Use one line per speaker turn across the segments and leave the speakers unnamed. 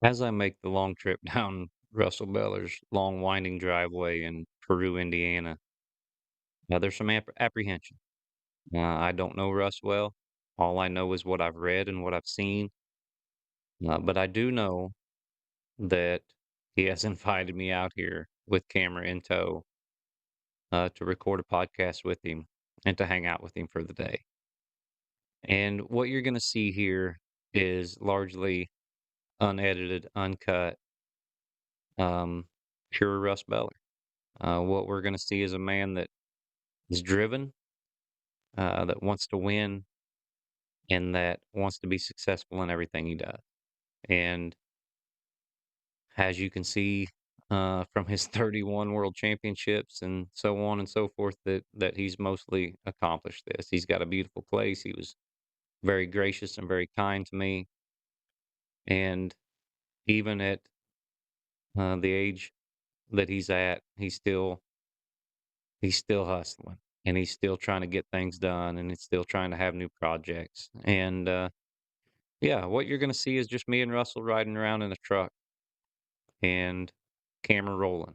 As I make the long trip down Russell Bellar's long winding driveway in Peru, Indiana, there's some apprehension. I don't know Russ well. All I know is what I've read and what I've seen. But I do know that he has invited me out here with camera in tow to record a podcast with him and to hang out with him for the day. And what you're going to see here is largely unedited, uncut, um, pure Russ Bellar. What we're going to see is a man that is driven, that wants to win, and that wants to be successful in everything he does. And as you can see from his 31 world championships and so on and so forth, that he's mostly accomplished this. He's got a beautiful place. He was very gracious and very kind to me. And even at the age that he's at, he's still hustling and he's still trying to get things done and he's still trying to have new projects. And yeah, what you're gonna see is just me and Russell riding around in a truck and camera rolling.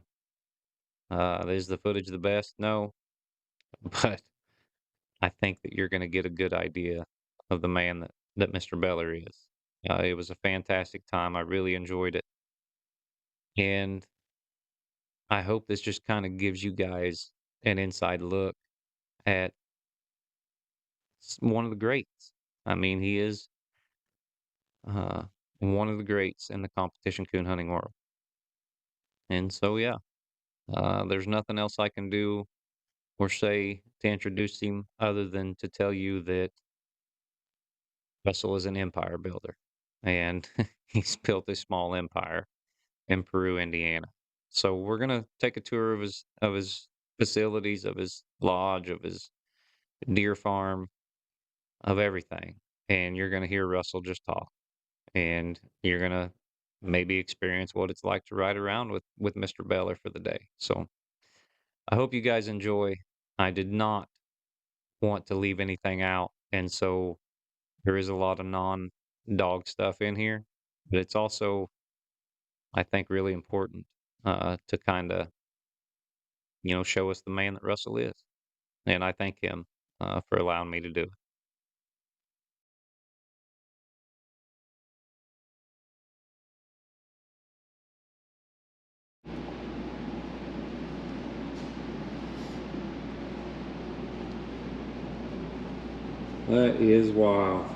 Is the footage the best? No, but I think that you're gonna get a good idea of the man that Mr. Beller is. It was a fantastic time. I really enjoyed it, and I hope this just kind of gives you guys an inside look at one of the greats. I mean, he is uh, one of the greats in the competition coon hunting world, and so yeah, there's nothing else I can do or say to introduce him other than to tell you that Russell is an empire builder, and he's built a small empire in Peru, Indiana. So we're gonna take a tour of his facilities, of his lodge, of his deer farm, of everything, and you're gonna hear Russell just talk, and you're gonna maybe experience what it's like to ride around with Mr. Beller for the day. So I hope you guys enjoy. I did not want to leave anything out, and so there is a lot of non-dog stuff in here, but it's also, I think, really important to kind of, show us the man that Russell is. And I thank him for allowing me to do it. That is wild.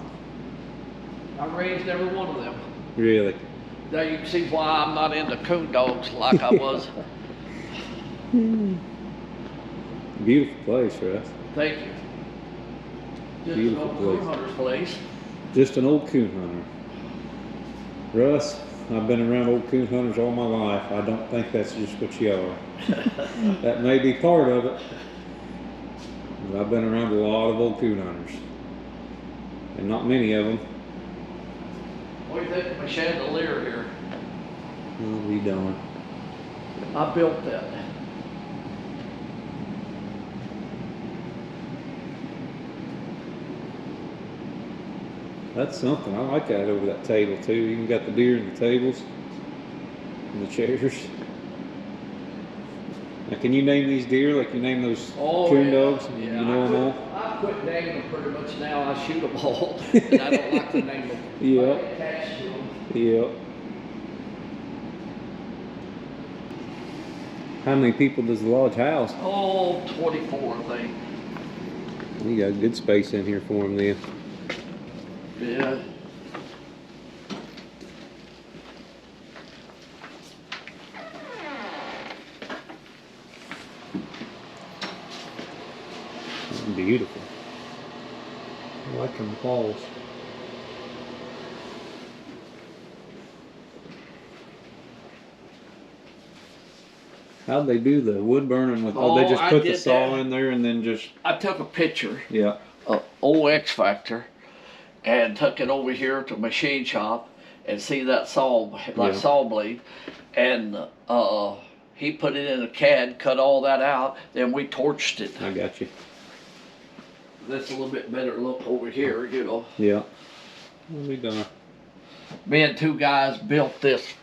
I raised every one of them.
Really.
Now you can see why I'm not into coon dogs like I was.
Beautiful place, Russ.
Thank you. Just
Beautiful
an old
place.
coon hunter's place.
Just an old coon hunter. Russ, I've been around old coon hunters all my life. I don't think that's just what you are. That may be part of it. But I've been around a lot of old coon hunters. And not many of them.
What do you think of my chandelier here?
I'll be darned.
I built that.
That's something. I like that over that table too. You even got the deer and the tables and the chairs. Now, can you name these deer like you name those coon dogs?
Yeah,
You know them all?
I quit naming them pretty much now. I shoot them all. And I don't like to name them.
Yep.
I get attached to them.
Yep. How many people does the lodge house?
Oh, 24, I think.
You got good space in here for them then.
Yeah.
Beautiful. I like them walls. How'd they do the wood burning with? Oh, they just put the saw in there and then just.
I took a picture
Yeah.
of old X Factor and took it over here to machine shop and see that saw, like saw blade, and he put it in a CAD, cut all that out, then we torched it.
I got you.
That's a little bit better look over here, you know.
Yeah. We'll be done.
Me and two guys built this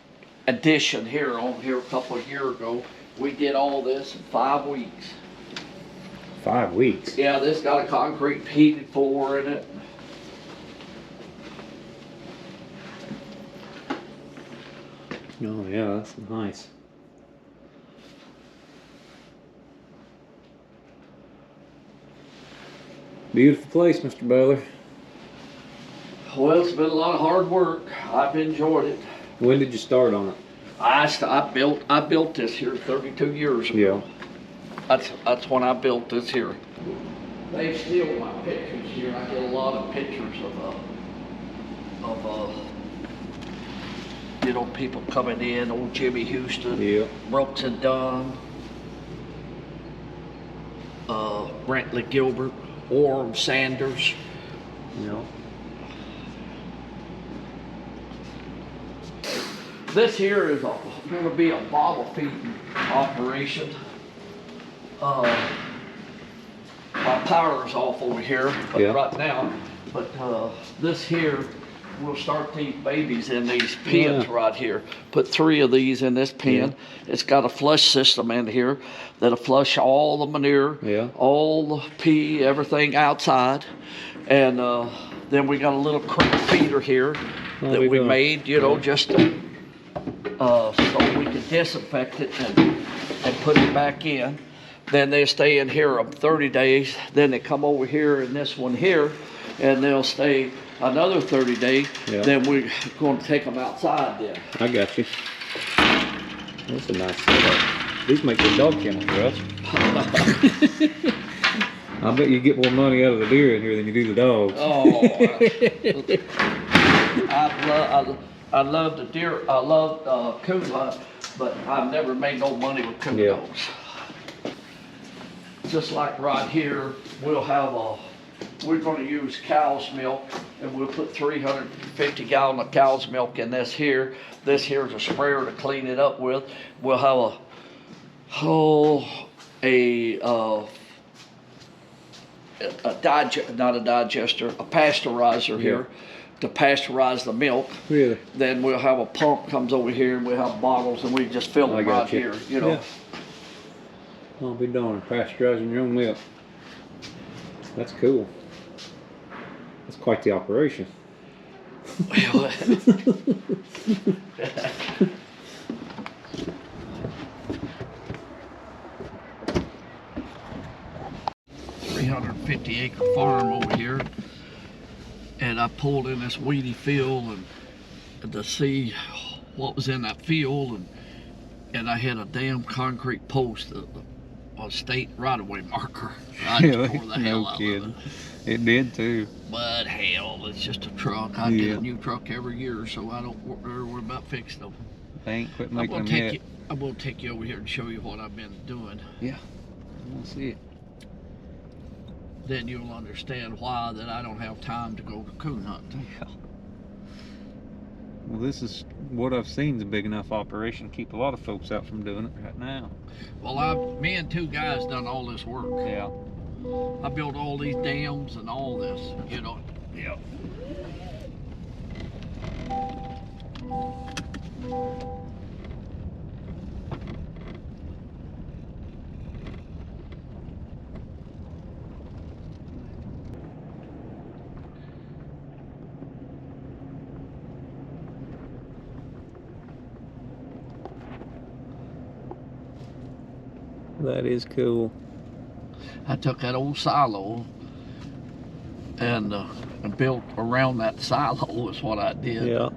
addition here on here a couple of years ago. We did all this in 5 weeks.
5 weeks?
Yeah, this got a concrete heated floor in it.
Oh yeah, that's nice. Beautiful place, Mr. Bellar.
Well, it's been a lot of hard work. I've enjoyed it.
When did you start on it?
I built this here 32 years ago.
Yeah.
That's when I built this here. They steal my pictures here. I get a lot of pictures of you know, people coming in. Old Jimmy Houston,
Yeah.
Brooks and Dunn, Brentley Gilbert, Orm Sanders.
Yeah.
This here is going to be a bottle feeding operation. My power's off over here, but
Yeah.
right now. But this here, we'll start these babies in these pens
Yeah.
right here. Put 3 of these in this pen.
Yeah.
It's got a flush system in here that'll flush all the manure,
Yeah.
all the pee, everything outside. And then we got a little crate feeder here that we made, you know, just to, so we can disinfect it and put it back in. Then they stay in here 30 days. Then they come over here in this one here, and they'll stay another 30 days.
Yeah.
Then we're going to take them outside then.
I got you. That's a nice setup. These make good dog kennels, Russ. I bet you get more money out of the deer in here than you do the dogs.
Oh, I love the deer. I love coon hunt, but I've never made no money with coon dogs. Just like right here, we'll have we're going to use cow's milk, and we'll put 350 gallons of cow's milk in this here. This here is a sprayer to clean it up with. We'll have not a digester, a pasteurizer here to pasteurize the milk.
Really?
Then we'll have a pump comes over here, and we'll have bottles, and we just fill them right here, you know.
Yeah. I'll be darned, pasteurizing your own milk. That's cool. That's quite the operation.
Well, 350-acre farm over here, and I pulled in this weedy field and to see what was in that field, and I had a damn concrete post, a state right-of-way marker. I just tore the hell out of it.
It did too.
But hell, it's just a truck. I get a new truck every year, so I don't worry about fixing them.
They ain't quit making them yet.
I'm gonna take you over here and show you what I've been doing.
Yeah, we'll see it.
Then you'll understand why that I don't have time to go to coon hunting.
Yeah. Well, this is what I've seen is a big enough operation to keep a lot of folks out from doing it right now.
Well, me and 2 guys done all this work.
Yeah.
I built all these dams and all this, you know.
Yeah. That is cool.
I took that old silo and built around that silo is what I did.
Yeah.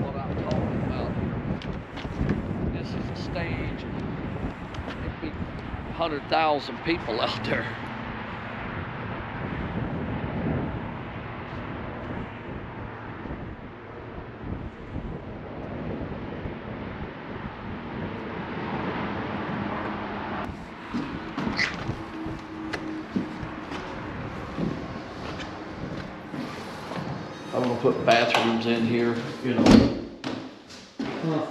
What I'm talking about here. This is a stage. It'd be 100,000 people out there. want to put bathrooms in here, you know.
Huh.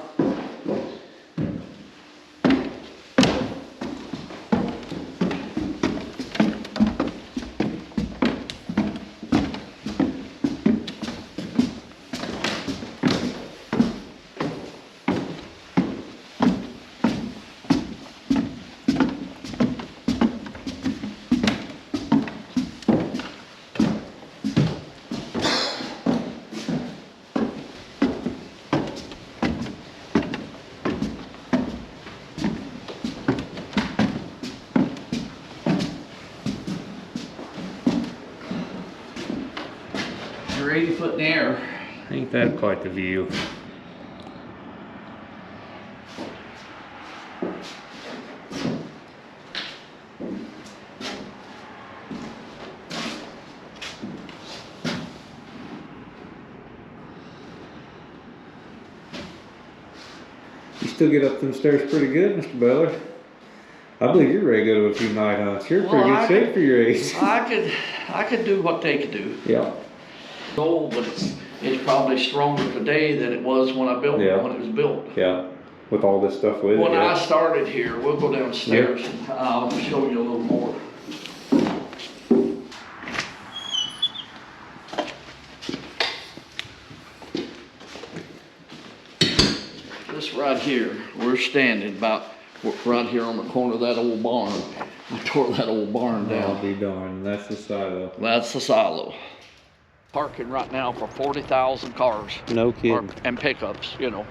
You're 80 foot in the air.
Ain't that quite the view? You still get up them stairs pretty good, Mr. Bellar. I believe you're ready to go to a few night hunts. You're in pretty good shape for your age.
I could do what they could do.
Yeah.
Old, but it's probably stronger today than it was when I built it, when it was built.
Yeah. With all this stuff with it.
When I started here, we'll go downstairs and I'll show you a little more. This right here, we're standing about right here on the corner of that old barn. I tore that old barn down.
I'll be darned. That's the silo.
That's the silo. Parking right now for 40,000 cars.
No kidding.
And pickups, you know.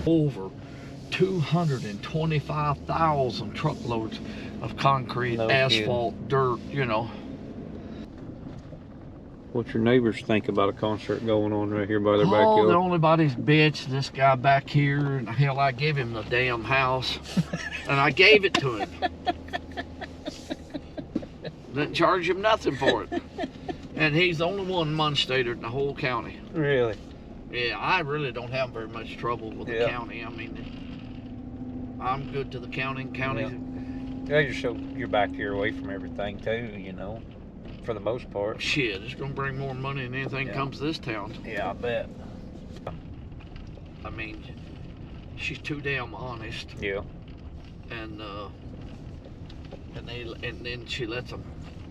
Over 225,000 truckloads of concrete, asphalt, dirt, you know.
What your neighbors think about a concert going on right here by their
Oh,
backyard?
the only body's bitch, this guy back here, and hell, I gave him the damn house, and I gave it to him. Didn't charge him nothing for it. And he's the only one Munstater in the whole county.
Really?
Yeah, I really don't have very much trouble with the county. I mean, I'm good to the county.
Yeah, you're back here away from everything too, you know, for the most part.
Shit, it's gonna bring more money than anything comes to this town.
Yeah, I bet.
I mean, she's too damn honest.
Yeah.
And then she lets them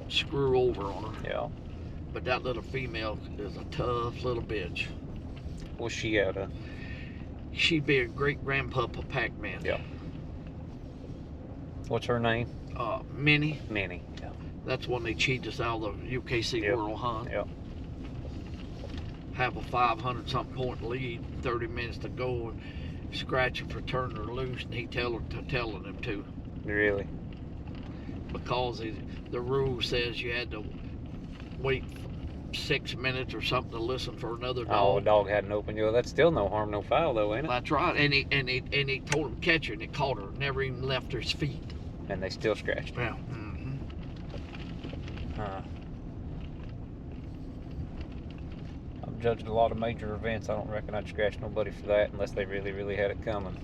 screw over on her.
Yeah.
But that little female is a tough little bitch.
What's she at?
She'd be a great grandpup of Pac-Man.
Yeah. What's her name?
Minnie.
Minnie. Yeah.
That's when they cheat us out of the UKC World Hunt.
Yeah.
Have a 500-something point lead, 30 minutes to go, and scratching for turning her loose, and he telling him to.
Really?
Because the rule says you had to wait 6 minutes or something to listen for another dog.
Oh, a dog hadn't opened you. That's still no harm, no foul, though, ain't it?
That's right. And he told him to catch her, and it caught her. Never even left her feet.
And they still scratched her.
Yeah.
Huh. I've judged a lot of major events. I don't reckon I'd scratch nobody for that unless they really, really had it coming.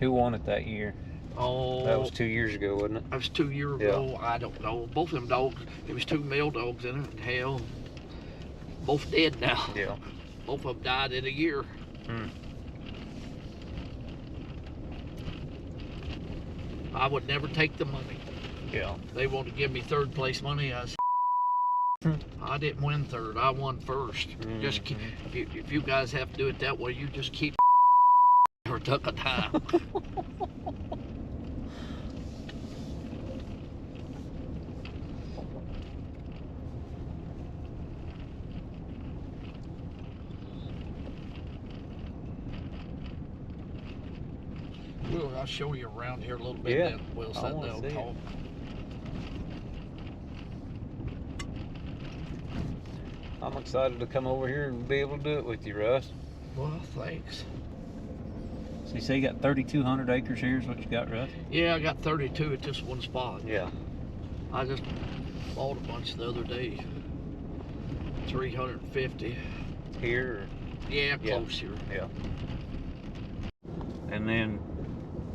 Who won it that year?
Oh,
that was 2 years ago, wasn't it?
That was 2 years ago. I don't know. Both of them dogs, there was 2 male dogs in it. Hell, both dead now.
Yeah.
Both of them died in a year. I would never take the money.
Yeah.
They wanted to give me 3rd place money. I I didn't win 3rd. I won 1st. Just keep, if you guys have to do it that way, you just keep or took a time. Well, I'll show you around here a little bit.
Yeah,
Then we'll sit down and talk.
I'm excited to come over here and be able to do it with you, Russ.
Well, thanks.
So You say you got 3,200 acres here is what you got, Russ?
Yeah, I got 32 at this one spot.
Yeah.
I just bought a bunch the other day. 350.
Here?
Yeah, close here.
Yeah. And then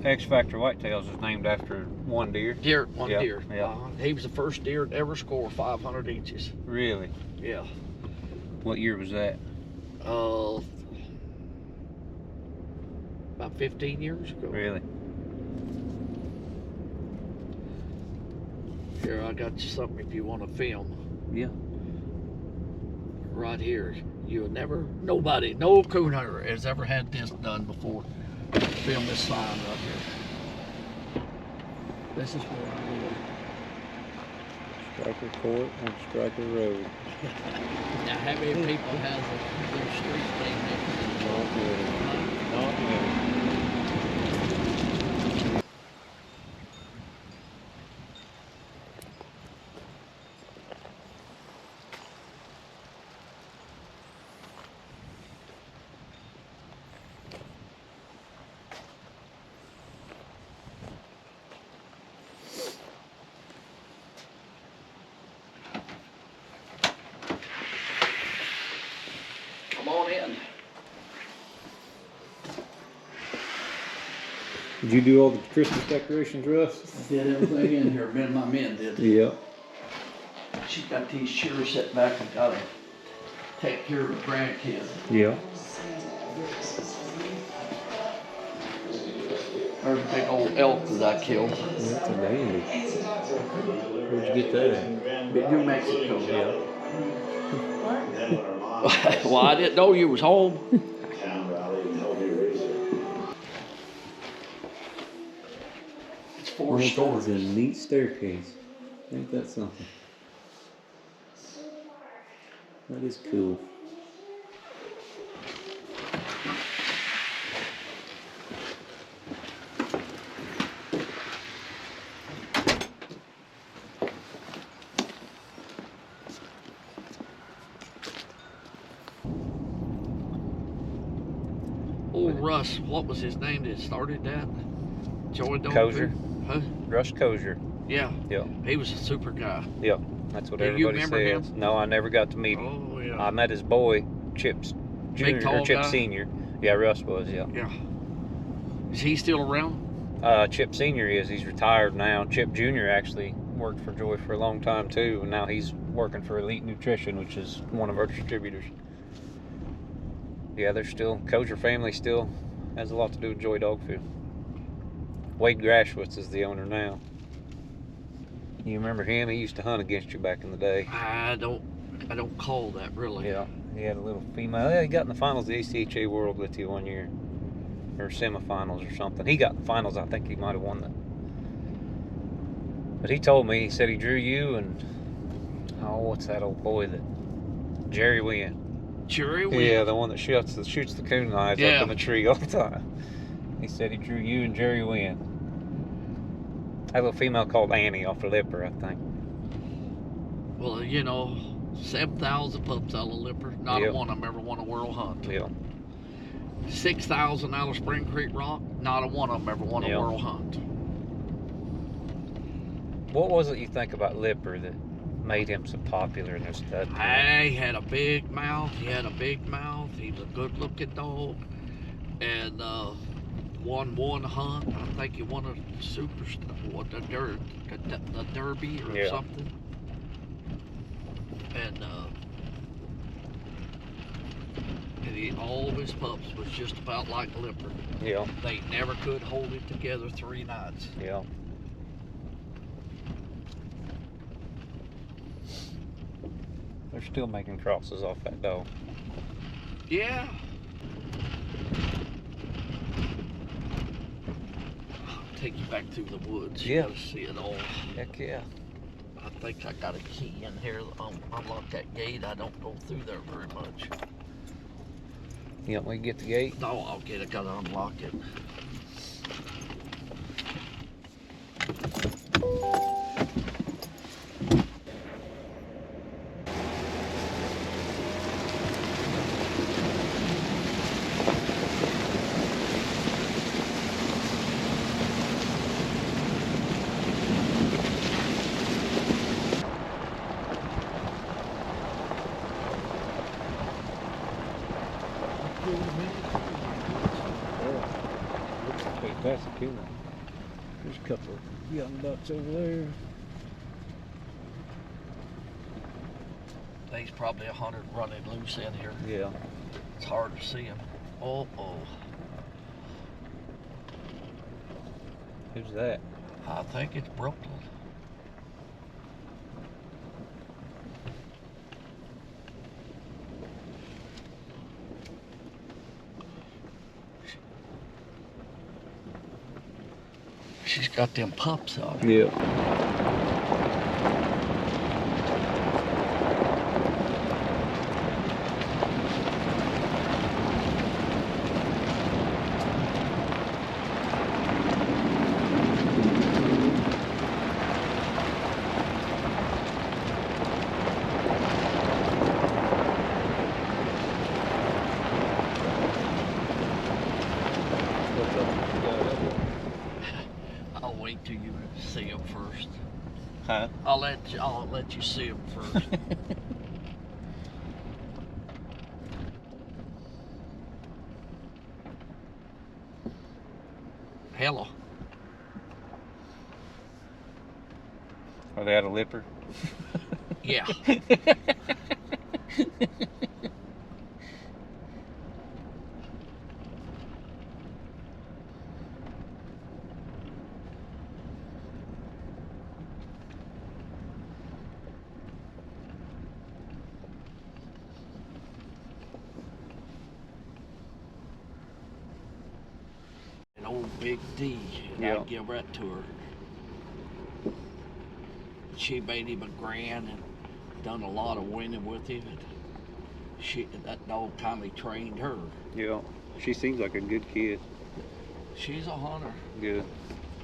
X Factor Whitetails is named after one deer?
One deer.
Yeah.
He was the first deer to ever score 500 inches.
Really?
Yeah.
What year was that?
About 15 years ago.
Really?
Here, I got you something if you want to film.
Yeah.
Right here. Nobody, no coon hunter has ever had this done before. Film this sign right here. This is where I live.
Striker Court on Striker Road.
Now, how many people has a little street named after them?
Not many.
Come on in.
Did you do all the Christmas decorations, Russ?
I did everything in here. My men did.
Yeah.
She got these shears set back and gotta take care of the grandkids.
Yeah.
There's a big old elk that I killed.
That's a dandy. Where'd you get that at?
New Mexico.
Yeah.
Well, I didn't know you was home. It's 4 stories.
That is a neat staircase. Ain't that something? That is cool.
Old Russ, what was his name that started that? Joy Dog?
Kosher.
Huh?
Russ Kosher.
Yeah.
Yeah.
He was a super guy.
Yep. That's what
Do you
everybody
remember
says.
him?
No, I never got to meet him.
Oh, yeah.
I met his boy, Chip's Junior
Big, tall
or Chip
guy?
Senior. Yeah, Russ was, yeah.
Yeah. Is he still around?
Chip Senior is. He's retired now. Chip Junior actually worked for Joy for a long time too, and now he's working for Elite Nutrition, which is one of our distributors. Yeah, they're still, Kosher family still has a lot to do with Joy Dog Food. Wade Grashwitz is the owner now. You remember him? He used to hunt against you back in the day.
I don't call that really.
Yeah, he had a little female. Yeah, he got in the finals of the ACHA World with you one year, or semifinals or something. He got in the finals. I think he might have won that. But he told me, he said he drew you and what's that old boy that Jerry Wynn?
Jerry Wynn.
Yeah, the one that shoots the coon knives up in the tree all the time. He said he drew you and Jerry Wynn. That little female called Annie off the Lipper, I think.
Well, 7,000 pups out of Lipper. Not a one of them ever won a world hunt.
Yeah.
6,000 out of Spring Creek Rock. Not a one of them ever won a world hunt.
What was it you think about Lipper that made him so popular in this stud?
He had a big mouth. He was a good-looking dog, and won one hunt. I think he won a the Derby or something. And all of his pups was just about like Lipper.
Yeah.
They never could hold it together 3 nights.
Yeah. They're still making crosses off that dog.
Yeah. I'll take you back through the woods.
Yeah.
You see it all.
Heck yeah.
I think I got a key in here. Unlock that gate. I don't go through there very much.
You want me to get the gate?
No, I'll get it. Gotta unlock it.
Looks like they passed the kill.
There's a couple of young bucks over there.
There's probably 100 running loose in here.
Yeah.
It's hard to see them. Oh.
Who's that?
I think it's Brooklyn. She's got them pups on her.
Yeah.
I'll wait till you see them first.
Huh?
I'll let you see them first. Hello.
Are they out of Lipper?
Yeah. An old Big D, and
Yeah.
I'd give that to her. She made him a grand and done a lot of winning with him. And that dog kindly trained her.
Yeah. She seems like a good kid.
She's a hunter.
Good.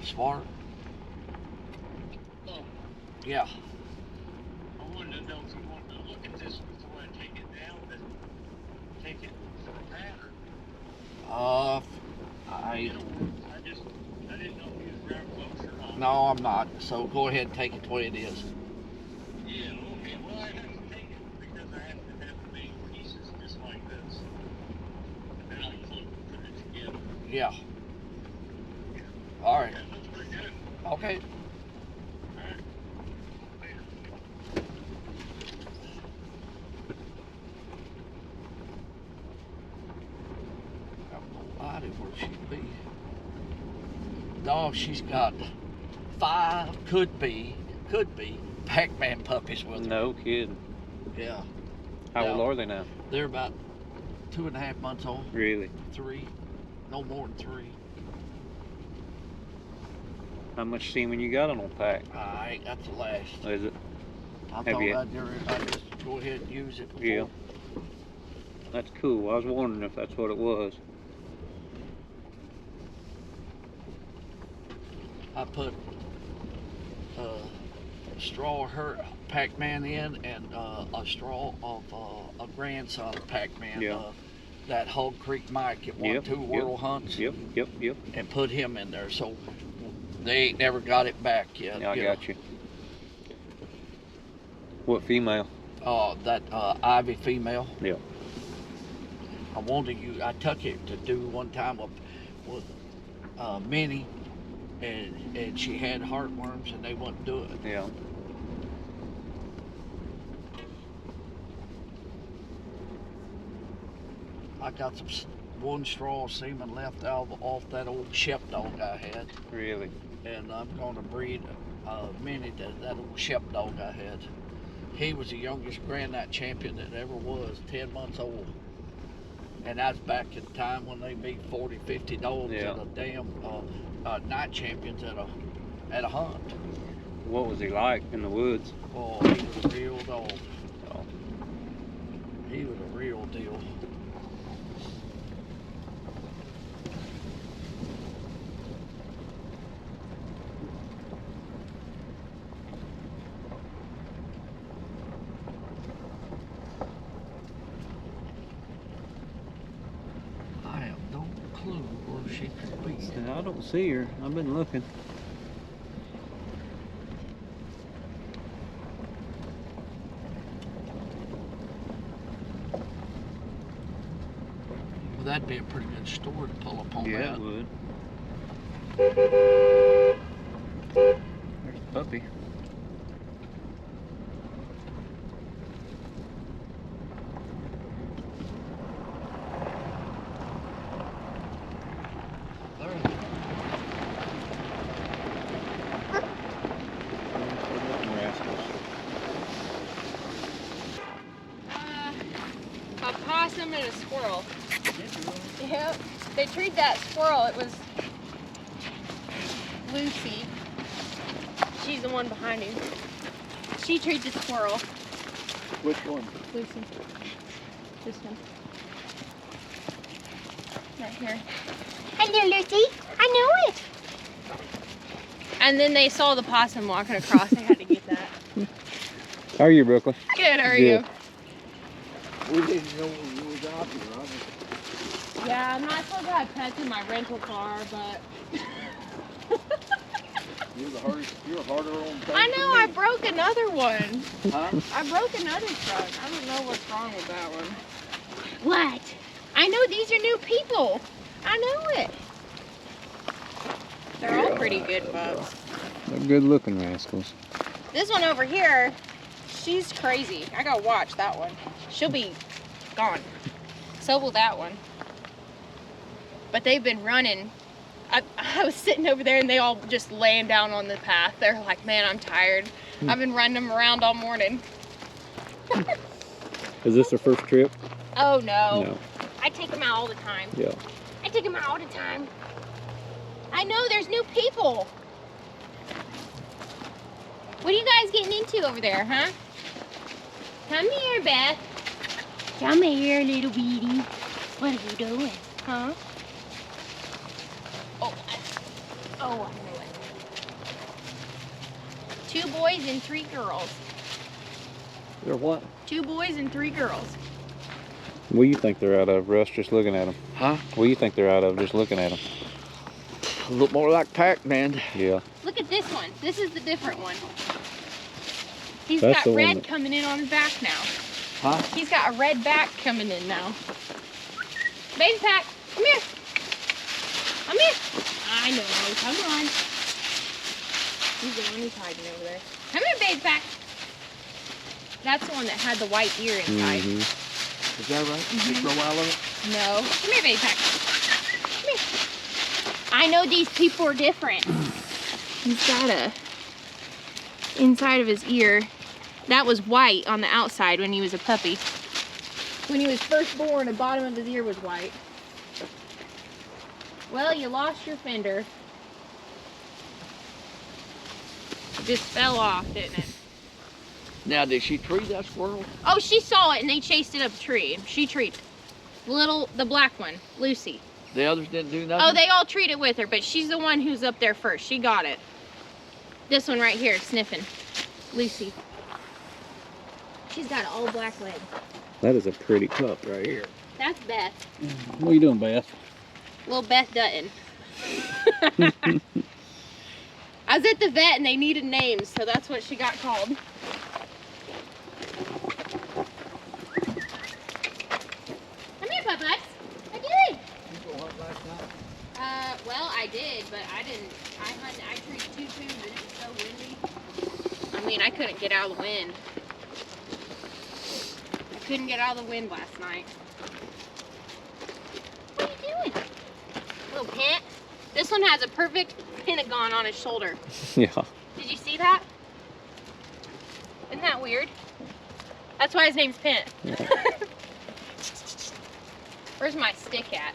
Smart.
Oh,
Yeah.
I wanted to know if you wanted to look at this before I take it down, but take it for a pattern.
I
I didn't know if you was around close or not.
no, I'm not. So go ahead and take it the way it is.
Yeah, okay. Well, I have to take it because I have to have the main pieces just like this. And then I can put it together.
Yeah. All right.
That looks pretty good.
Okay.
All right. Later.
I have no idea where she'd be. No, she's got 5, could be Pac-Man puppies with her.
No kidding.
Yeah.
How old
Yeah.
are they now?
They're about 2.5 months old.
Really?
3. No more than 3.
How much semen you got on a pack?
I ain't got the last.
Is it?
I
Have
thought
you-
I'd just go ahead and use it before.
Yeah. That's cool. I was wondering if that's what it was.
I put straw of her Pac-Man in and a straw of a grandson of Pac-Man.
Yeah.
That Hog Creek Mike that won
Yep,
2 world hunts.
Yep.
And put him in there. So they ain't never got it back yet.
Yeah, I got you. What female?
That Ivy female.
Yeah.
I took it to do one time with Minnie, and she had heartworms and they wouldn't do it.
Yeah.
I got one straw of semen left off that old Shep dog I had,
Really?
and I'm going to breed Minnie that old Shep dog I had. He was the youngest Grand Night champion that ever was, 10 months old. And that's back in the time when they beat 40, 50 dogs
Yeah.
at a damn night champions at a hunt.
What was he like in the woods?
Oh, he was a real dog.
Oh.
He was a real deal. I have no clue where she could be.
I don't see her. I've been looking.
that'd be a pretty good story to pull up on
Yeah,
that.
it would. There's a puppy.
A possum and a squirrel. Yep. They treat that squirrel. It was Lucy. She's the one behind him. She treats the squirrel.
Which one?
Lucy. This one. Right here. Hello, Lucy. I know it. And then they saw the possum walking across. They had to get that.
How are you, Brooklyn?
Good. How are
Good.
you?
We didn't know you was out here, right?
Yeah, I'm not supposed to have pets in my rental car, but
You're harder on things.
I know I broke another one.
Huh?
I broke another truck. I don't know what's wrong with that one. What? I know these are new people. I know it. They're all pretty good pups.
They're good looking rascals.
This one over here, she's crazy. I gotta watch that one. She'll be gone. So will that one. But they've been running. I was sitting over there and they all just laying down on the path. They're like, man, I'm tired. I've been running them around all morning.
Is this their first trip?
Oh no.
No.
I take them out all the time.
Yeah.
I take them out all the time. I know there's new people. What are you guys getting into over there, huh? Come here, Beth. Come here, little beady. What are you doing, huh? Oh, I knew it. 2 boys and 3 girls.
They're what?
2 boys and 3 girls.
What do you think they're out of, Russ, just looking at them?
Huh?
What do you think they're out of, just looking at them?
Look more like Pac-Man.
Yeah.
Look at this one. This is the different one. He's
That's
got
the one
red
that-
coming in on his back now.
Huh?
He's got a red back coming in now. Baby Pack, come here. Come here. I know, come on. He's the one who's hiding over there. Come here, Baby Pack. That's the one that had the white ear inside.
Mm-hmm.
Is that right? Did you grow out of it?
No. Come here, Baby Pack. Come here. I know these people are different. He's got a inside of his ear. That was white on the outside when he was a puppy. When he was first born, the bottom of his ear was white. Well, you lost your fender. It just fell off, didn't it?
Now, did she treat that squirrel?
Oh, she saw it and they chased it up a tree. She treated it. The black one, Lucy.
The others didn't do nothing?
Oh, they all treat it with her, but she's the one who's up there first. She got it. This one right here, sniffing. Lucy. She's got an all black leg.
That is a pretty pup right here.
That's Beth.
What are you doing, Beth?
Little Beth Dutton. I was at the vet and they needed names, so that's what she got called. Come here, Pup-Pups. I did.
You go hunt last night?
Well, I did, but I didn't. I treated 2 coons and it was so windy. I mean, I couldn't get out of the wind. I couldn't get out of the wind last night. What are you doing? Little pant. This one has a perfect pentagon on his shoulder.
Yeah.
Did you see that? Isn't that weird? That's why his name's Pent.
Yeah.
Where's my stick at?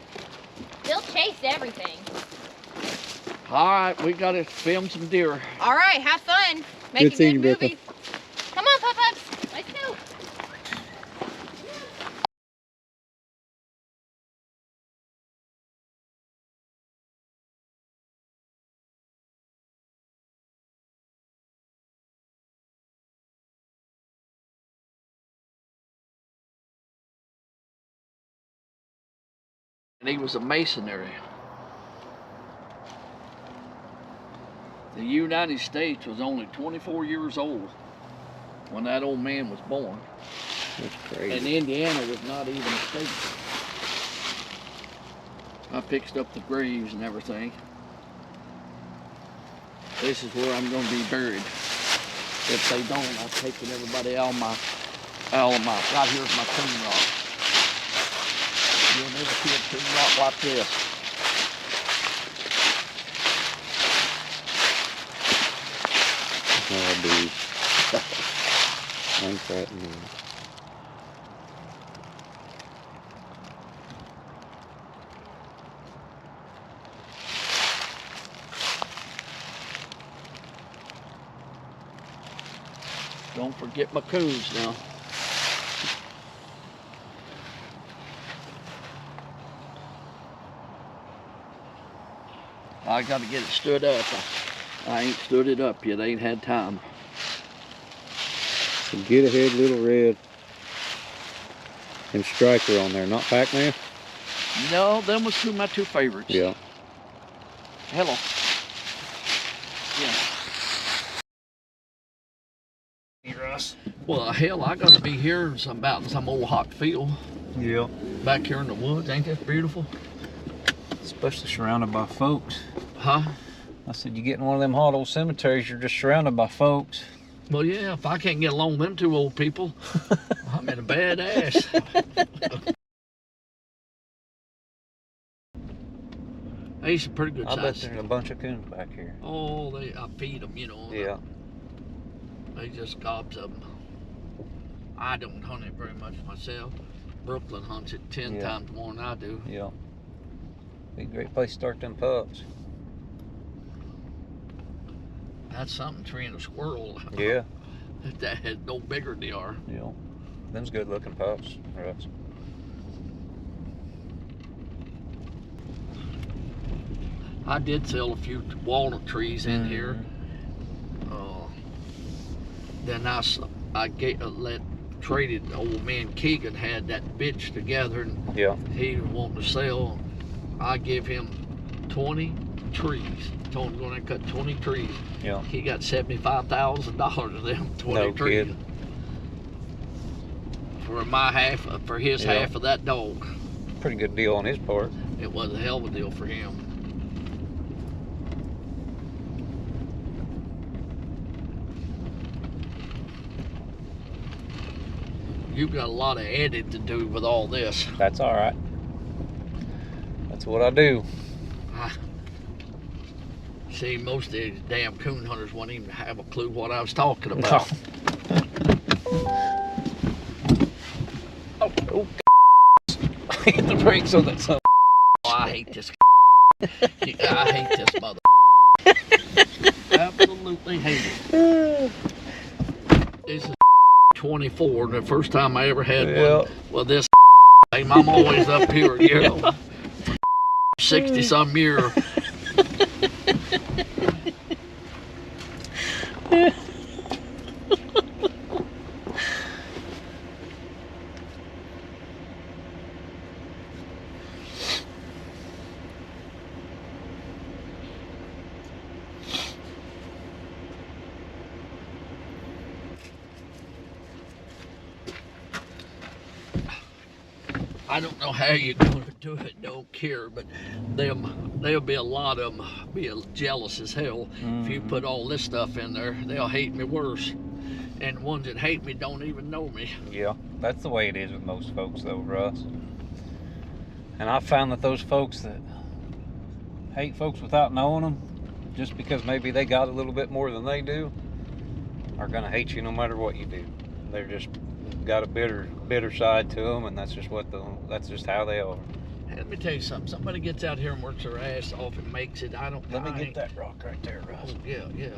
They'll chase everything.
All right, we got to film some deer.
All right, have fun. Make
Good
a
seeing
good
you,
movie. Come on, Pup-Pups. Let's go.
And he was a masonry. The United States was only 24 years old when that old man was born.
That's
And
crazy.
Indiana was not even a state. I fixed up the graves and everything. This is where I'm going to be buried. If they don't, I've taken everybody out of my, right here's my coon rock. You'll never see a coon rock like this.
Oh, dude. I'm frightened.
Don't forget my coons now. I got to get it stood up. I ain't stood it up yet. I ain't had time.
So get ahead, Little Red. And Striker on there, not Pac-Man?
No, them was my two favorites.
Yeah.
Hello. Yeah.
Russ.
Well, hell, I got to be here about some old hot field.
Yeah.
Back here in the woods. Ain't that beautiful?
Especially surrounded by folks.
Huh?
I said, you get in one of them hot old cemeteries, you're just surrounded by folks.
Well, yeah, if I can't get along with them two old people, I'm in a bad ass. They some pretty good
I bet
size.
there's a bunch of coons back here.
Oh, I feed them, you know.
Yeah.
They just gobs of them. I don't hunt it very much myself. Brooklyn hunts it 10 times more than I do.
Yeah. Be a great place to start them pups.
That's something treeing a squirrel.
Yeah.
That is no bigger they are.
Yeah. Them's good looking pups, Russ.
I did sell a few walnut trees in here. Then I traded old man Keegan had that bitch together, and he wanted to sell. I give him 20 trees. Told him going to cut 20 trees.
Yeah.
He got $75,000 of them 20
No
trees.
kid.
For my half, for his half of that dog.
Pretty good deal on his part.
It was a hell of a deal for him. You've got a lot of editing to do with all this.
That's all right. That's what I do.
See, most of these damn coon hunters won't even have a clue what I was talking about.
Oh, hit the brakes on that son.
Oh, I hate this. I hate this mother. Absolutely hate it. This is 24, the first time I ever had one. Well, this I'm always up here, you know. 60-some year. I don't know how you're going to do it, don't care, but there'll be a lot of them be jealous as hell. If you put all this stuff in there, they'll hate me worse. And the ones that hate me don't even know me.
Yeah, that's the way it is with most folks though, Russ. And I found that those folks that hate folks without knowing them, just because maybe they got a little bit more than they do, are gonna hate you no matter what you do. They're just got a bitter side to them, and that's just how they are.
Hey, let me tell you something. Somebody gets out here and works their ass off and makes it.
Let me get that rock right there, Russ.
Oh, yeah.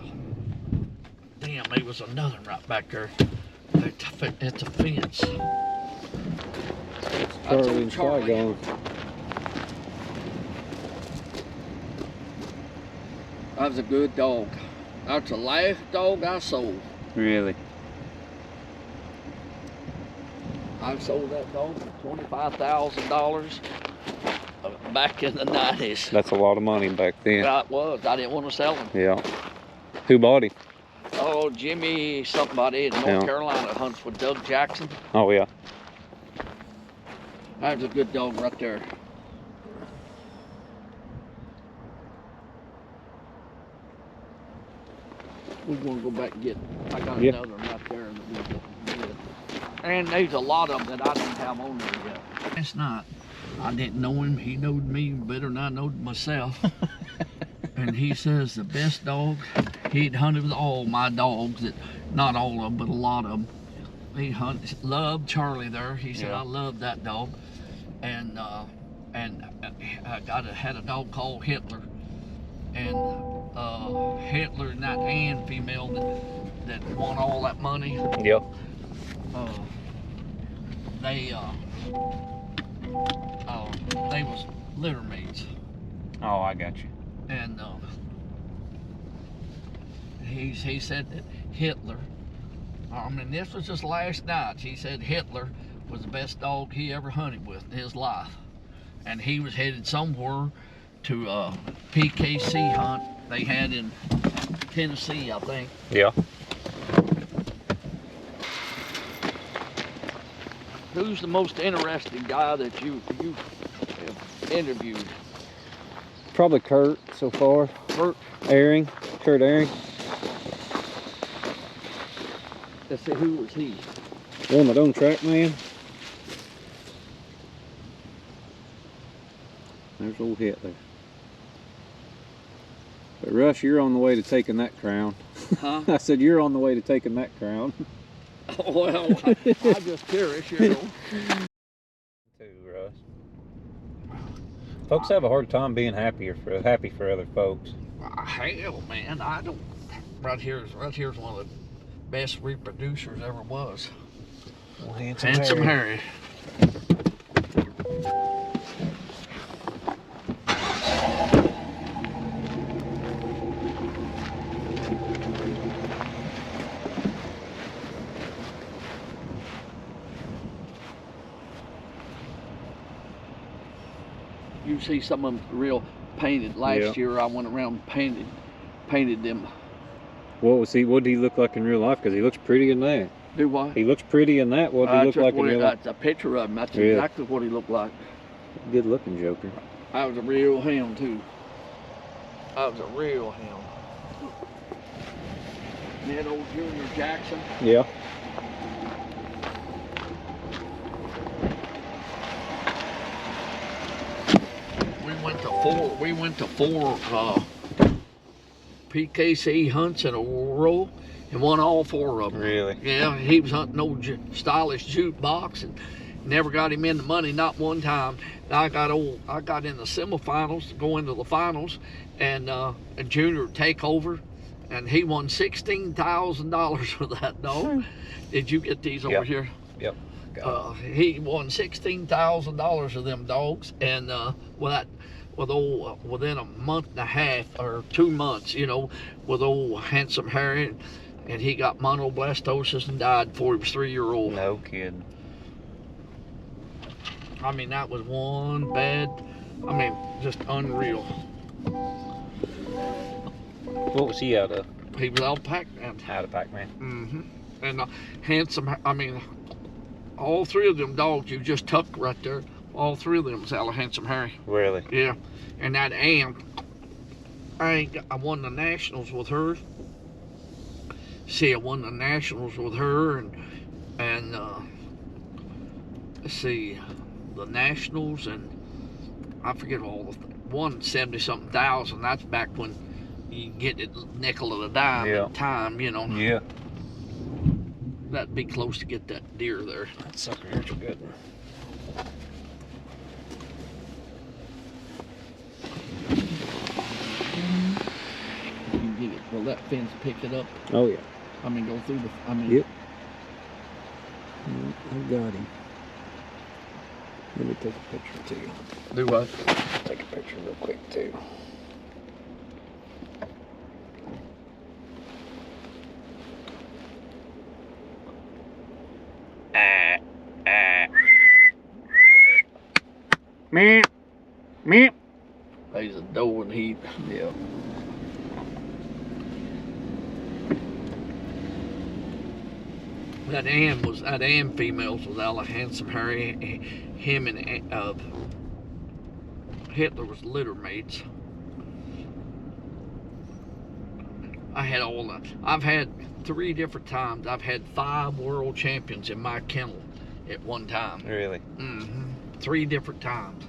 Damn, there was another one right back there. It's a fence.
Charlie and Sly gone.
That was a good dog. That's the last dog I sold.
Really?
I sold that dog for $25,000 back in the 90s.
That's a lot of money back then.
That was. I didn't want to sell him.
Yeah. Who bought him?
Oh, Jimmy somebody in North Carolina hunts with Doug Jackson.
Oh, yeah.
That was a good dog right there. We're gonna go back and get. I got
Yeah.
another one right there that we get. And there's a lot of them that I don't have on there yet. Last night, I didn't know him. He knowed me better than I knowed myself. And he says the best dog. He'd hunted with all my dogs. That not all of them, but a lot of them. He loved Charlie there. He said,
Yeah.
I love that dog. And I had a dog called Hitler. And Hitler and that Ann female that won all that money.
Yep.
They was litter mates.
Oh, I got you.
And he said that Hitler, I mean, this was just last night. He said Hitler was the best dog he ever hunted with in his life. And he was headed somewhere to a PKC hunt they had in Tennessee, I think.
Yeah.
Who's the most interesting guy that you have interviewed?
Probably Kurt so far.
Kurt?
Kurt Ehring.
Let's see, who was he?
One that owned Track Man. There's old Hitler. But Russ, you're on the way to taking that crown.
Huh?
I said you're on the way to taking that crown.
Well, I'm just curious, you know.
Too, Russ. Folks have a hard time being happy for other folks.
Hell, man, I don't. Right here's one of the best reproducers ever was.
Well,
Handsome Harry. You see some of them real painted. Last year I went around and painted them.
What did he look like in real life? Because he looks pretty in that.
Do what?
He looks pretty in that. What did he look like in real life?
That's a picture of him. That's
Yeah.
exactly what he looked like.
Good looking joker.
I was a real hound too. I was a real hound. That old Junior Jackson.
Yeah.
We went to four PKC hunts in a row and won all four of them.
Really?
Yeah, he was hunting old stylish jukebox and never got him in the money, not one time. I got in the semifinals to go into the finals, and Junior take over, and he won $16,000 for that dog. Did you get these over here?
Yep.
He won $16,000 of them dogs, and within a month and a half or 2 months, you know, with old Handsome Harry, and he got monoblastosis and died before he was 3-year-old.
No kidding.
I mean, that was one bad. I mean, just unreal.
What was he out of?
He was out of Pac-Man.
Out of Pac-Man.
Mm-hmm. And Handsome. I mean, all three of them dogs you just tucked right there. All three of them was out of Handsome Harry.
Really?
Yeah. And that Ann, I won the nationals with her. See, I won the nationals with her, and let's see, the nationals, and I forget all the won 70-something thousand. That's back when you get it nickel of a dime at the time, you know.
Yeah.
That'd be close to get that deer there.
That sucker here's a good one.
You can get it. Will that fence pick it up?
Oh yeah.
I mean, go through the. I mean.
Yep. I got him. Let me take a picture too.
Do what?
Take a picture real quick too. Meow. Meow.
He's a doe and he.
Yeah.
That Ann females was out of Handsome Harry. Him and Hitler was litter mates. I had all the. I've had 3 different times. I've had 5 world champions in my kennel at one time.
Really?
3 different times.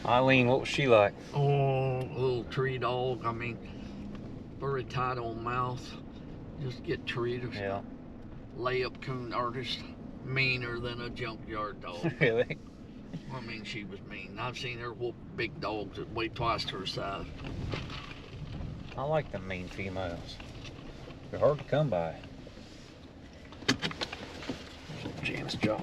Eileen, what was she like?
Oh, little tree dog. I mean, very tight on mouth. Just get treated.
Yeah.
Lay up coon artist. Meaner than a junkyard dog.
Really?
I mean, she was mean. I've seen her whoop big dogs that weigh twice her size.
I like them mean females. They're hard to come by.
Jan's jaw.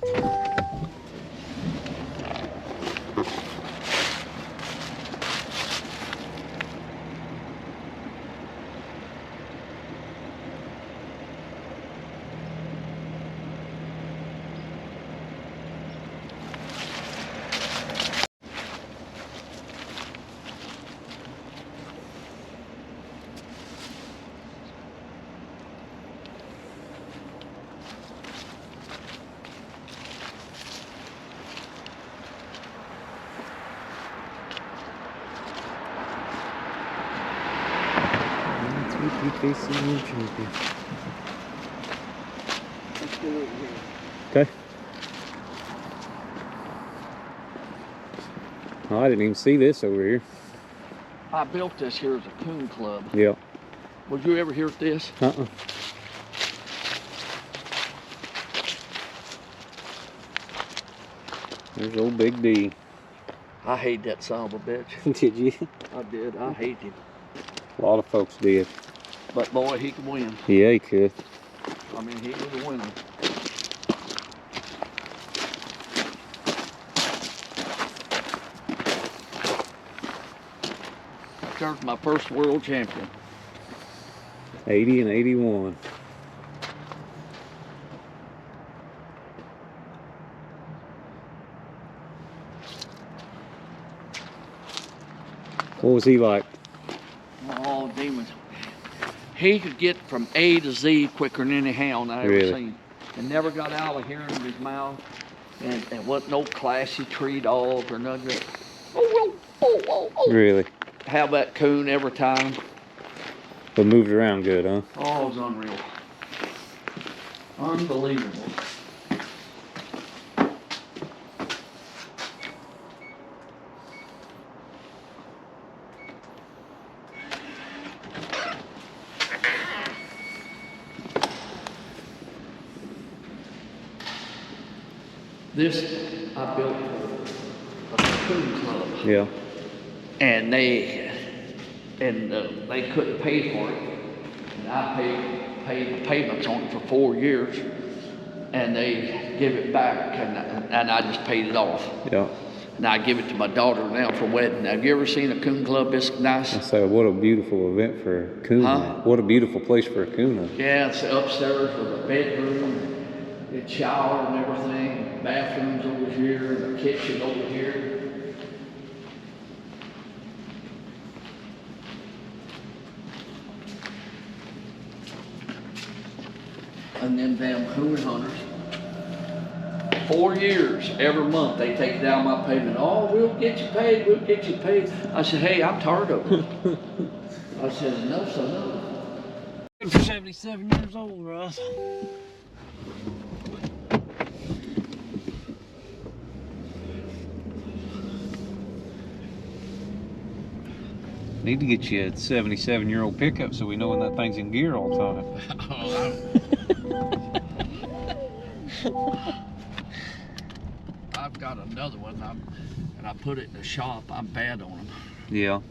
Okay. Oh, I didn't even see this over here.
I built this here as a coon club.
Yeah.
Would you ever hear this?
There's old Big D.
I hate that son of a bitch.
Did you?
I did. I hate him.
A lot of folks did.
But boy, he can win.
Yeah, he could.
I mean, he was a winner. There's my first world champion.
80 and 81. What was he like?
Oh, demons. He could get from A to Z quicker than any hound I ever
Really?
seen. And never got out of hearing of his mouth. And wasn't no classy tree dog or nothing.
Really?
Have that coon every time.
But moved around good, huh?
Oh, it was unreal. Unbelievable. This I built a coon club.
Yeah.
And they couldn't pay for it. And I paid payments on it for 4 years, and they give it back, and I just paid it off.
Yeah.
And I give it to my daughter now for wedding. Have you ever seen a coon club this nice?
I say, what a beautiful event for a coon.
Huh?
What a beautiful place for a coon.
Yeah, it's upstairs with a bedroom, a shower and everything, bathrooms over here, and a kitchen over here. And them damn coon hunters. 4 years, every month they take down my payment. Oh, we'll get you paid, we'll get you paid. I said, hey, I'm tired of it. I said, enough's enough.
Good for 77 years old, Russ. Need to get you a 77-year-old pickup so we know when that thing's in gear all the time.
I've got another one, and I put it in the shop. I'm bad on them.
Yeah.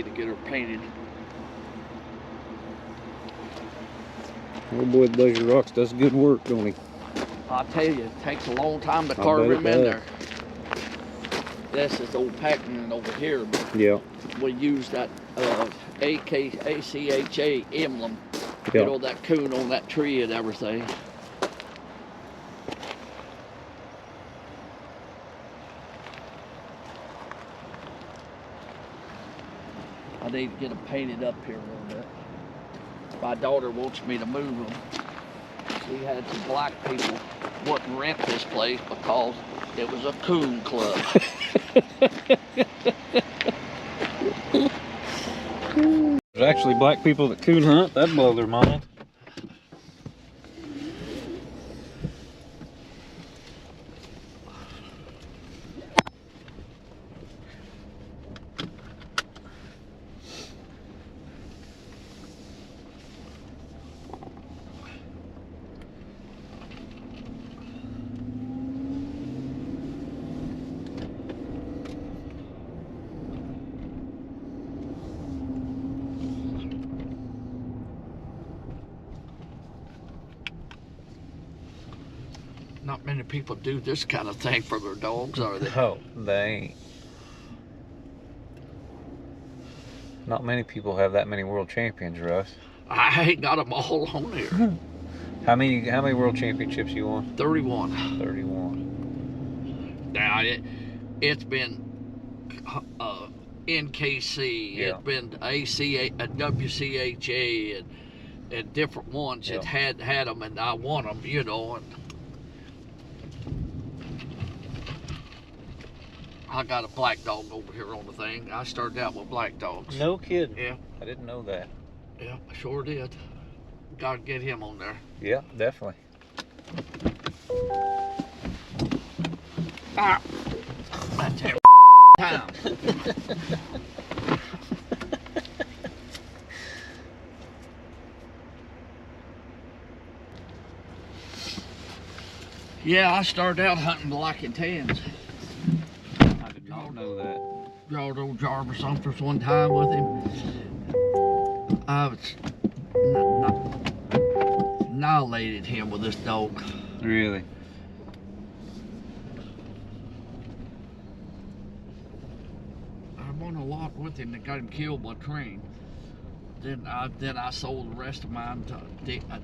need to get her painted.
Oh boy, the Blazer Rocks does good work, don't he?
I'll tell you, it takes a long time to
I
carve
bet it
him in
does.
there. This is old Packman over here, but
Yeah.
we use that ACHA emblem,
Yeah.
you know, that coon on that tree and everything. I need to get them painted up here a little bit. My daughter wants me to move them. She had some black people wouldn't rent this place because it was a coon club.
There's actually black people that coon hunt. That'd blow their mind.
Not many people do this kind of thing for their dogs, are they?
Oh, they ain't. Not many people have that many world champions, Russ.
I ain't got them all on here.
How many world championships you won?
31.
31.
Now, it's been NKC,
Yeah.
it's been ACA, WCHA, and different ones that had them, and I won them, you know. And I got a black dog over here on the thing. I started out with black dogs.
No kidding.
Yeah.
I didn't know that.
Yeah, I sure did. Got to get him on there.
Yeah, definitely.
Ah, that's him. Town. Yeah, I started out hunting black and tans.
I did not know that.
Drawed old Jarvis Umphers one time with him. I was annihilated him with this dog.
Really?
I won a lot with him that got him killed by a train. Then I sold the rest of mine to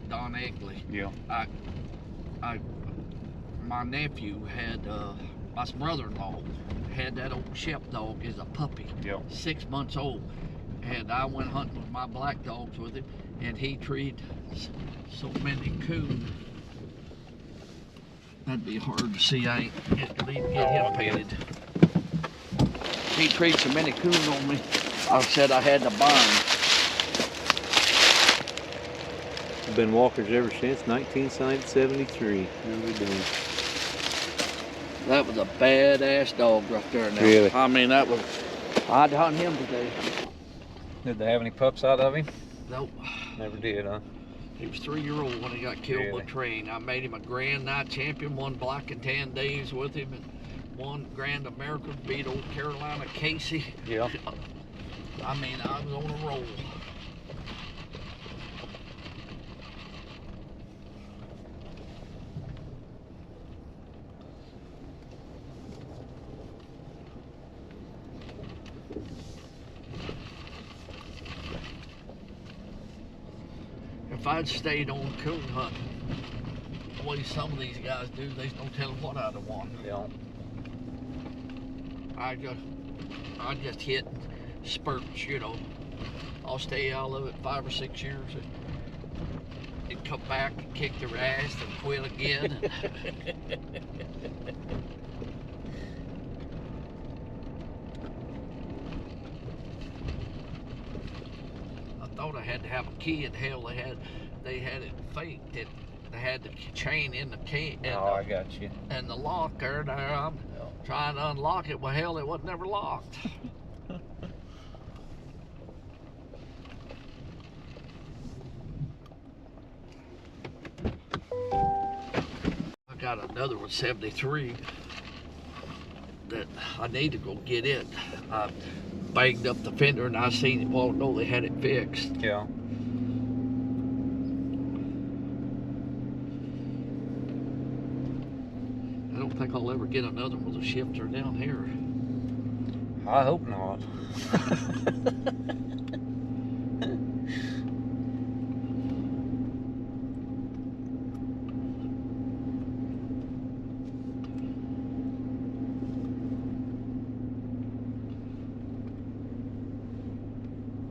Don Egley.
Yeah.
My nephew had my brother-in-law had that old Shep dog as a puppy, 6 months old, and I went hunting with my black dogs with him, and he treated so many coon. That'd be hard to see. I need to get him painted. He treated so many coon on me, I said I had to buy him.
Been walkers ever since 1973. Never been.
That was a badass dog right there now.
Really?
I mean, that was, I'd hunt him today.
Did they have any pups out of him?
Nope.
Never did, huh?
He was 3-year-old when he got killed by a train. I made him a Grand Night champion, won black and tan days with him, and won Grand American, beat old Carolina Casey.
Yeah.
I mean, I was on a roll. If I'd stayed on coon hunting, the way some of these guys do, there's no telling what I'd have won.
Yeah.
I just hit spurts, you know. I'll stay out of it 5 or 6 years and come back and kick their ass and quit again. I thought I had to have a key, and hell, they had it faked. They had the chain in the key.
I got you.
And the lock there. I'm trying to unlock it. Well, hell, it wasn't ever locked. I got another one, 73, that I need to go get it. banged up the fender, and I seen it. Well, no, they had it fixed.
Yeah.
I don't think I'll ever get another with a shifter down here.
I hope not.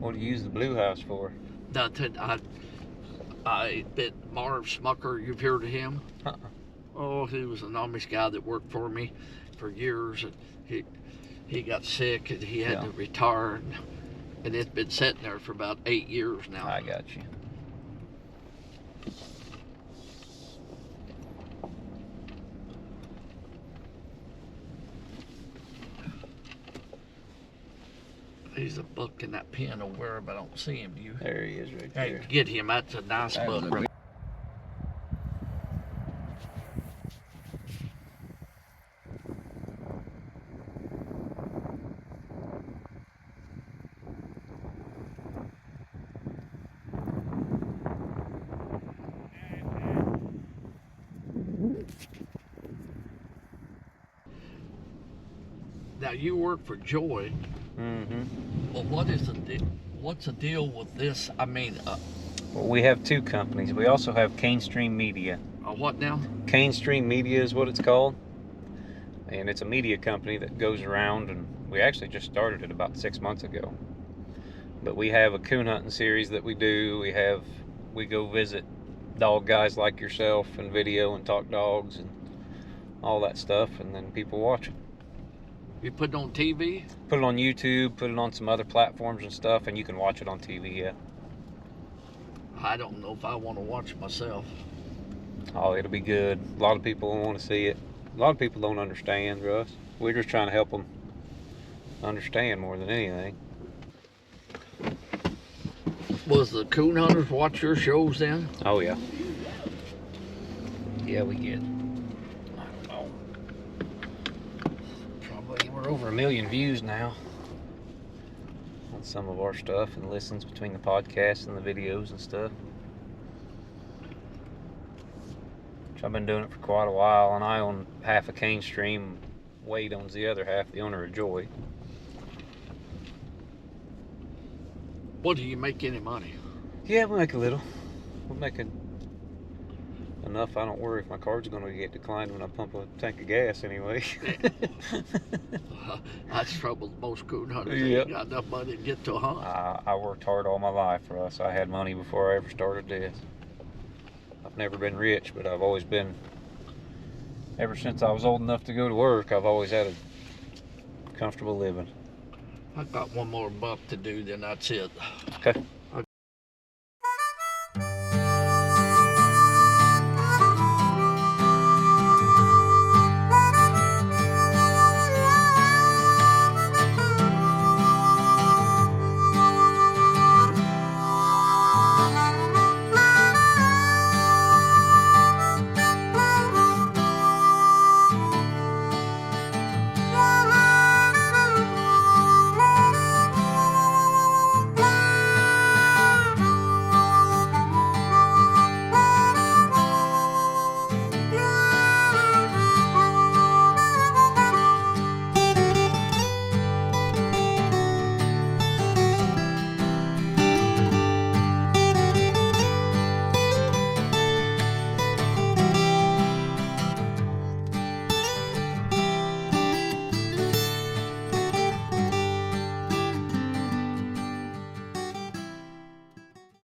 What do you use the blue house for?
Nothing. I bet Marv Smucker, you've heard of him?
Uh-uh.
Oh, he was an Amish guy that worked for me for years, and he got sick and he had to retire, and it's been sitting there for about 8 years now.
I got you.
He's a buck in that pen over there, but I don't see him. Do you?
There he is right
Hey,
there.
get him. That's a nice buck. Now you work for Joy.
Mm-hmm.
Well, what's the deal with this? I mean,
Well, we have two companies. We also have Cane Stream Media.
what now?
Cane Stream Media is what it's called. And it's a media company that goes around, and we actually just started it about 6 months ago. But we have a coon hunting series that we do. We go visit dog guys like yourself and video and talk dogs and all that stuff, and then people watch it.
You put it on TV?
Put it on YouTube, put it on some other platforms and stuff, and you can watch it on TV, yeah.
I don't know if I want to watch it myself.
Oh, it'll be good. A lot of people want to see it. A lot of people don't understand, Russ. We're just trying to help them understand more than anything.
Was the coon hunters watch your shows then?
Oh, yeah. Yeah, we get, I don't know, probably we're over 1 million views now on some of our stuff and listens between the podcasts and the videos and stuff. Which I've been doing it for quite a while, and I own half of Cane Stream. Wade owns the other half, the owner of Joy.
What, do you make any money?
Yeah, we make a little. We're making enough. I don't worry if my card's going to get declined when I pump a tank of gas anyway.
That's the trouble with most coon hunters.
Yep.
They ain't got enough money to get to a hunt.
I worked hard all my life for us. I had money before I ever started this. I've never been rich, but I've always been, ever since I was old enough to go to work, I've always had a comfortable living.
I've got one more buck to do, then that's it.
Okay.